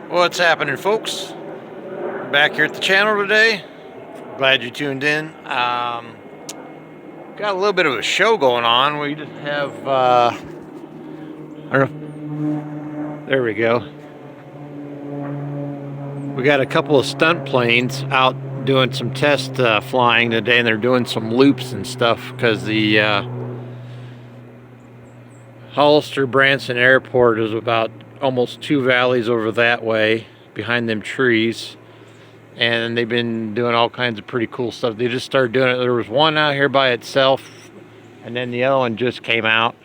What's happening, folks? Back here at the channel today. Glad you tuned in. Got a little bit of a show going on. We just have I don't know. There we go. We got a couple of stunt planes out doing some test flying today, and they're doing some loops and stuff because the Hollister Branson Airport is about almost 2 valleys over that way behind them trees, and they've been doing all kinds of pretty cool stuff. They just started doing it. There was one out here by itself, and then the other one just came out.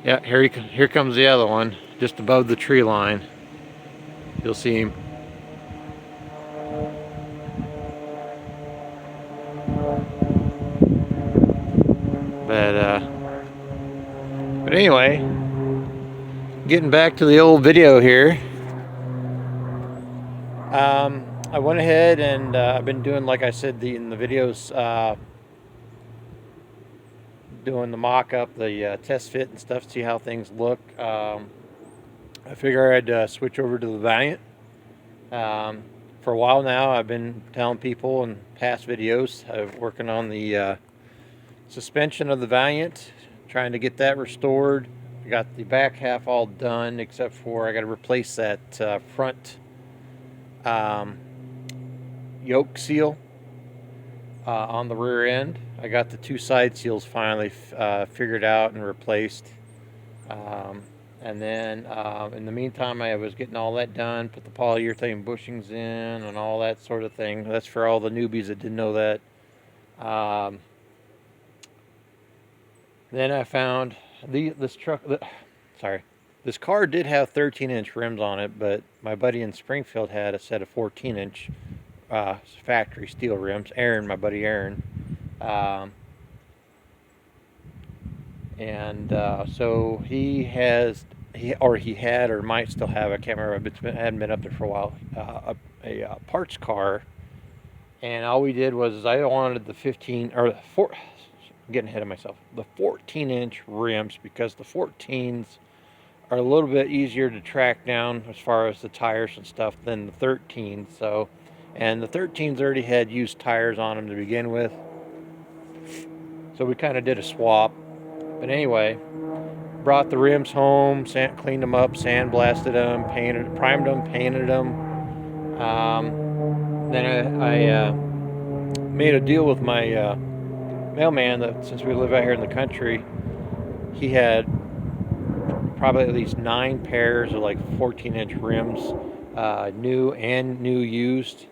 Yeah, here comes the other one just above the tree line. You'll see him. But anyway, getting back to the old video here. I went ahead and I've been doing, like I said in the videos, doing the mock-up, the test fit and stuff, see how things look. I figure I'd switch over to the Valiant. For a while now, I've been telling people in past videos, I'm working on the suspension of the Valiant, trying to get that restored. I got the back half all done, except for I got to replace that front yoke seal on the rear end. I got the 2 side seals finally figured out and replaced. And then in the meantime, I was getting all that done, put the polyurethane bushings in and all that sort of thing. That's for all the newbies that didn't know that. Then I found this car did have 13-inch rims on it, but my buddy in Springfield had a set of 14-inch factory steel rims. Aaron, my buddy Aaron. So he had or might still have, I can't remember, but hadn't been up there for a while, a parts car. And all we did was I wanted the 14-inch rims, because the 14s are a little bit easier to track down as far as the tires and stuff than the 13s. So, and the 13s already had used tires on them to begin with, so we kind of did a swap. But anyway, brought the rims home, cleaned them up, sandblasted them, primed them, painted them. Then I made a deal with my mailman that since we live out here in the country, he had probably at least 9 pairs of like 14-inch rims, new and new used.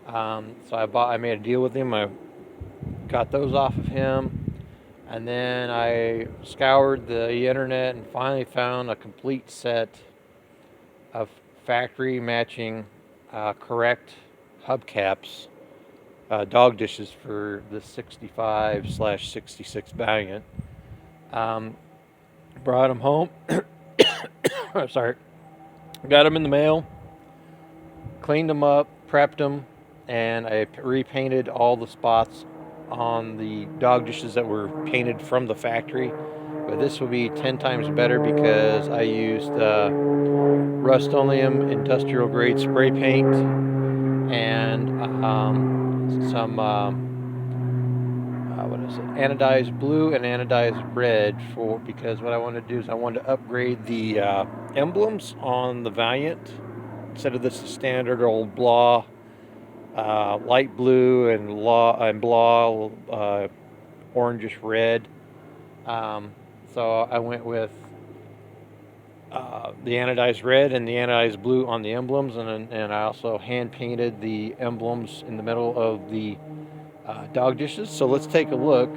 So I made a deal with him. I got those off of him, and then I scoured the internet and finally found a complete set of factory matching correct hubcaps, dog dishes for the 65/66 Valiant. Brought them home. Sorry. Got them in the mail, cleaned them up, prepped them, and I repainted all the spots on the dog dishes that were painted from the factory. But this will be 10 times better because I used Rust-Oleum industrial grade spray paint and some anodized blue and anodized red, because what I wanted to do is I wanted to upgrade the emblems on the Valiant. Instead of this standard old blah, light blue and blah, orangish red. So I went with the anodized red and the anodized blue on the emblems, and I also hand painted the emblems in the middle of the dog dishes. So let's take a look.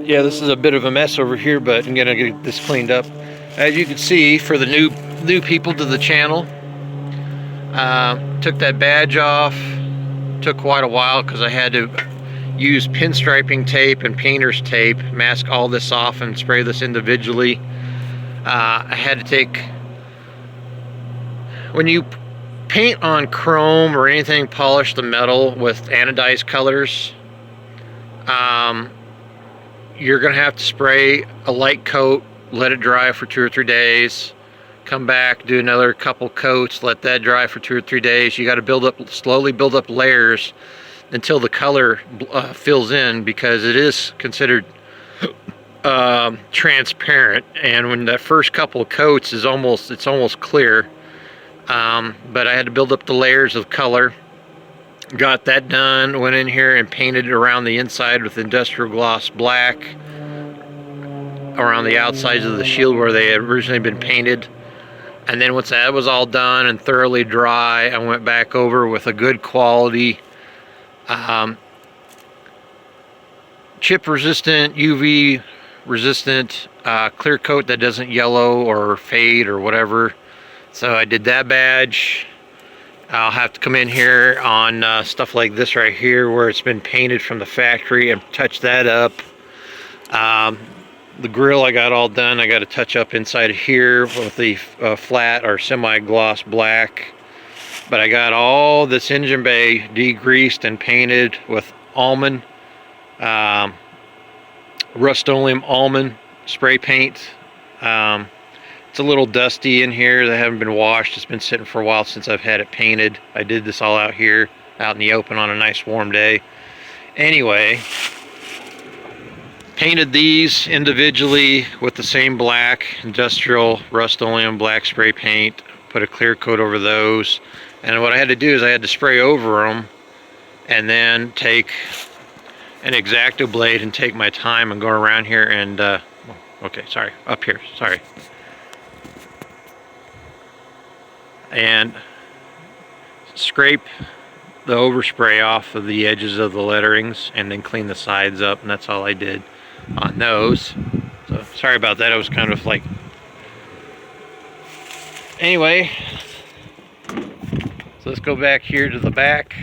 Yeah, this is a bit of a mess over here, but I'm gonna get this cleaned up. As you can see, for the new people to the channel, took that badge off. Took quite a while because I had to use pinstriping tape and painter's tape, mask all this off and spray this individually. I had to take, when you paint on chrome or anything, polish the metal with anodized colors, you're gonna have to spray a light coat let it dry for 2 or 3 days, come back, do another couple coats, let that dry for 2 or 3 days. You got to slowly build up layers until the color fills in, because it is considered transparent, and when that first couple of coats it's almost clear. But I had to build up the layers of color. Got that done, went in here and painted around the inside with industrial gloss black around the outsides of the shield where they had originally been painted. And then once that was all done and thoroughly dry, I went back over with a good quality chip resistant, UV resistant clear coat that doesn't yellow or fade or whatever. So I did that badge. I'll have to come in here on stuff like this right here where it's been painted from the factory and touch that up. The grill I got all done. I got to touch up inside of here with the flat or semi-gloss black. But I got all this engine bay degreased and painted with almond, Rust-Oleum almond spray paint. It's a little dusty in here. They haven't been washed. It's been sitting for a while since I've had it painted. I did this all out here, out in the open on a nice warm day. Anyway, painted these individually with the same black industrial Rust-Oleum black spray paint. Put a clear coat over those. And what I had to do is I had to spray over them and then take an X-Acto blade and take my time and go around here and okay, sorry, up here, sorry. And scrape the overspray off of the edges of the letterings and then clean the sides up, and that's all I did on those. So sorry about that. I was kind of like, anyway, so let's go back here to the back.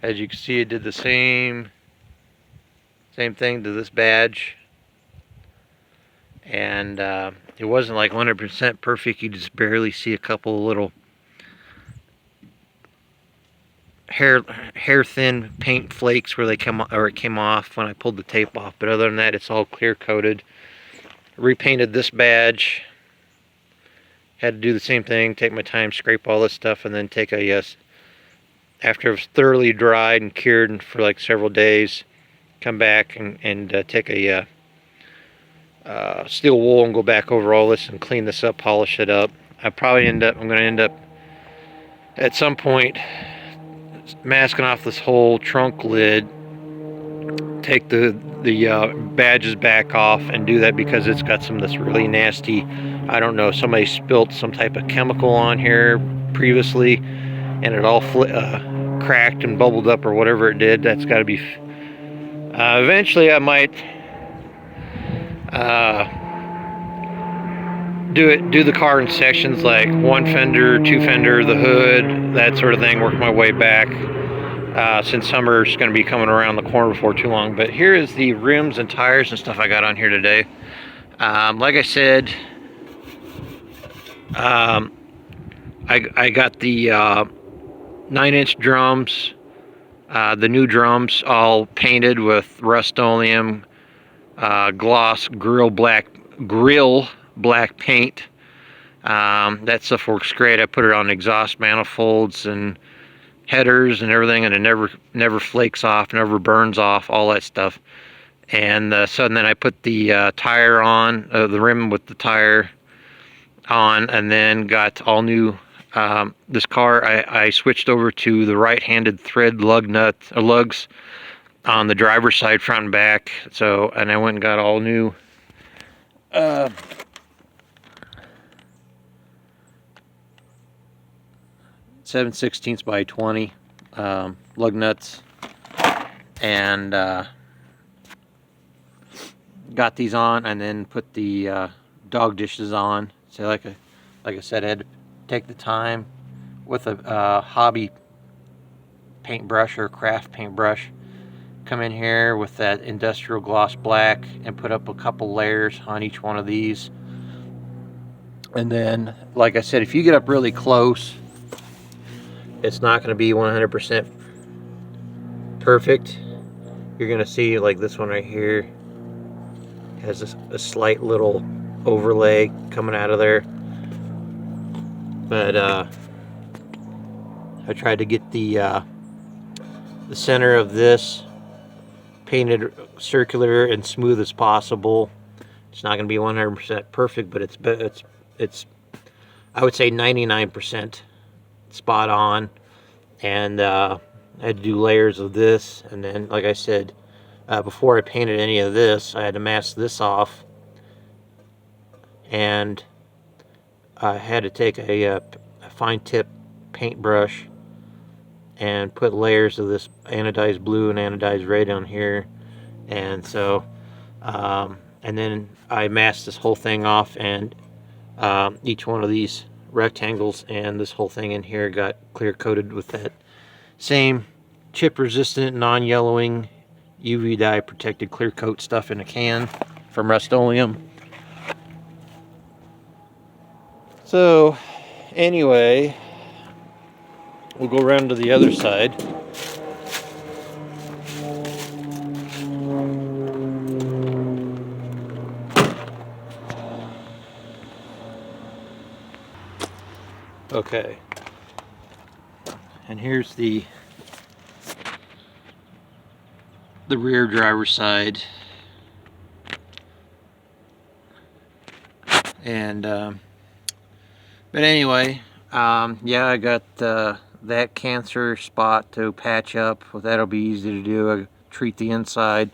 As you can see, it did the same thing to this badge, and it wasn't like 100% perfect. You just barely see a couple of little hair thin paint flakes where they it came off when I pulled the tape off. But other than that, it's all clear coated. Repainted this badge. Had to do the same thing. Take my time, scrape all this stuff, and then take a after it was thoroughly dried and cured for like several days, come back and take a steel wool and go back over all this and clean this up, polish it up. I'm going to end up at some point masking off this whole trunk lid, take the badges back off and do that because it's got some of this really nasty, I don't know, somebody spilt some type of chemical on here previously and it all cracked and bubbled up or whatever it did. That's got to be eventually I might do the car in sections, like 1 fender, 2 fender, the hood, that sort of thing, work my way back since summer's going to be coming around the corner before too long. But here is the rims and tires and stuff I got on here today. Like I said, I got the 9-inch drums, the new drums, all painted with Rust-Oleum gloss grill black paint. That stuff works great. I put it on exhaust manifolds and headers and everything, and it never flakes off, never burns off, all that stuff. And so then I put the tire on, the rim with the tire on, and then got all new. This car, I switched over to the right-handed thread lugs on the driver's side, front and back. So, and I went and got all new 7/16 by 20 lug nuts, and got these on, and then put the dog dishes on. So like I said, I had to take the time with a hobby paintbrush or craft paintbrush, come in here with that industrial gloss black and put up a couple layers on each one of these. And then, like I said, if you get up really close, it's not going to be 100% perfect. You're going to see like this one right here. has a slight little overlay coming out of there. But I tried to get the center of this painted circular and smooth as possible. It's not going to be 100% perfect, but it's I would say 99% spot on. And I had to do layers of this, and then, like I said, before I painted any of this, I had to mask this off, and I had to take a fine tip paintbrush and put layers of this anodized blue and anodized red on here. And so and then I masked this whole thing off, and each one of these rectangles and this whole thing in here got clear coated with that same chip resistant non-yellowing UV dye protected clear coat stuff in a can from Rust-Oleum. So anyway, we'll go around to the other side. Okay, and here's the rear driver's side, and but anyway, yeah, I got that cancer spot to patch up. Well, that'll be easy to do. I treat the inside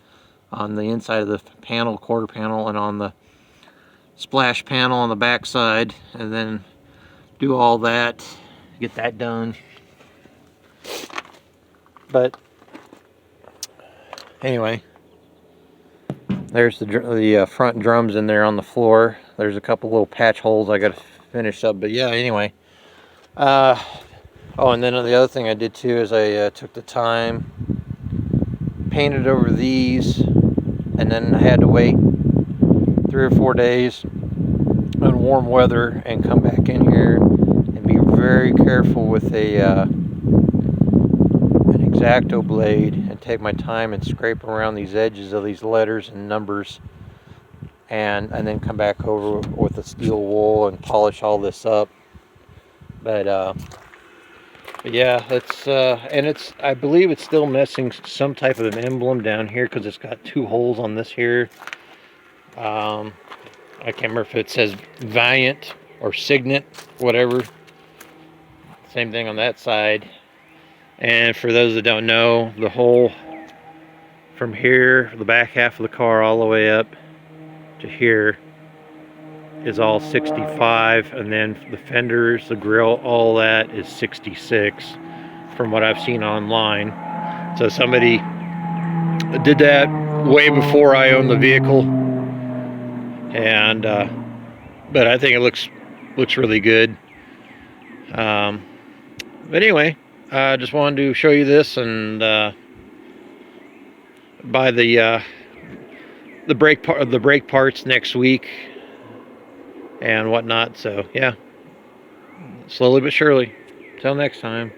on the inside of the panel, quarter panel, and on the splash panel on the back side, and then do all that, get that done. But anyway, there's the front drums in there on the floor. There's a couple little patch holes I got to finish up, but yeah, anyway. Oh, and then the other thing I did too is I took the time, painted over these, and then I had to wait 3 or 4 days in warm weather and come back in here and be very careful with an X-Acto blade and take my time and scrape around these edges of these letters and numbers, and then come back over with a steel wool and polish all this up. But yeah, it's and I believe it's still missing some type of an emblem down here because it's got 2 holes on this here. I can't remember if it says Valiant or Signet, whatever. Same thing on that side. And for those that don't know, the hole from here, the back half of the car, all the way up to here is all 65, and then the fenders, the grill, all that is 66 from what I've seen online. So somebody did that way before I owned the vehicle, and but I think it looks really good. But anyway, I just wanted to show you this and buy the brake parts next week and whatnot. So yeah, slowly but surely. Till next time.